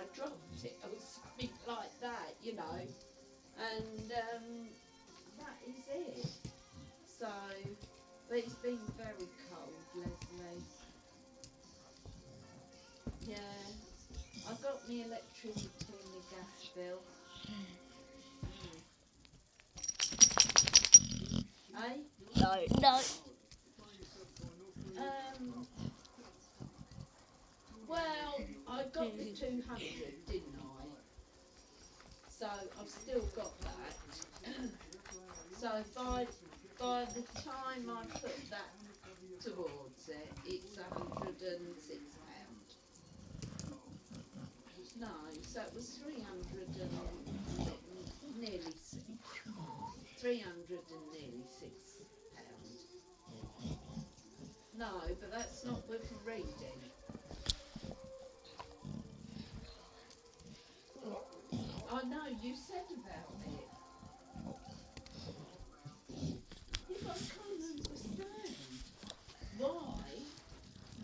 I dropped it or something like that, you know. And that is it. So, but it's been very cold, Leslie. Yeah, I got my electricity and my gas bill. Eh? No, no. Well, I got the 200, didn't I? So I've still got that. So by the time I put that towards it, it's £106. No, so it was 300 and nearly 300 and nearly £6. No, but that's not with reading. I know you said about it. Yeah, but I can't understand. Why?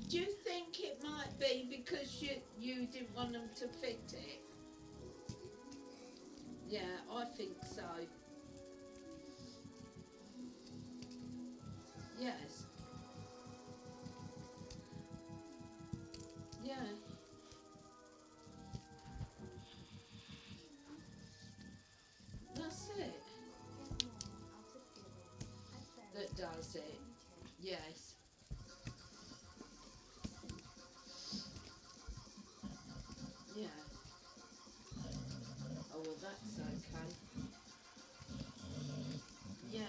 Do you think it might be because you didn't want them to fit it? Yeah, I think so. Yes. Yeah. That's it. That does it. Yes. Yeah. Oh, well, that's okay. Yeah.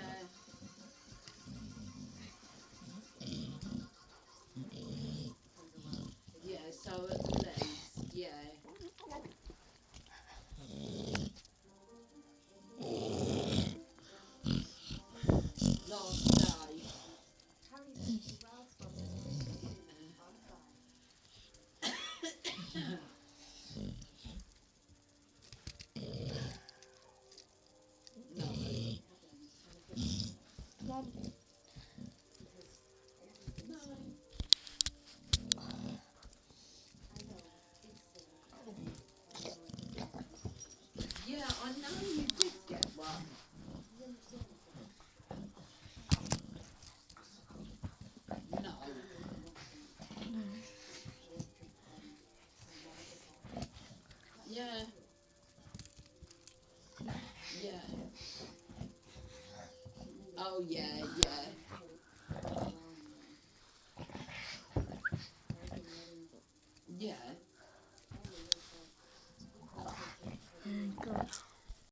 Yeah, so at least, yeah. Last day. No. Mum. No. Yeah, I know you did get one. No. Yeah. Yeah. Oh, yeah, yeah. Yeah.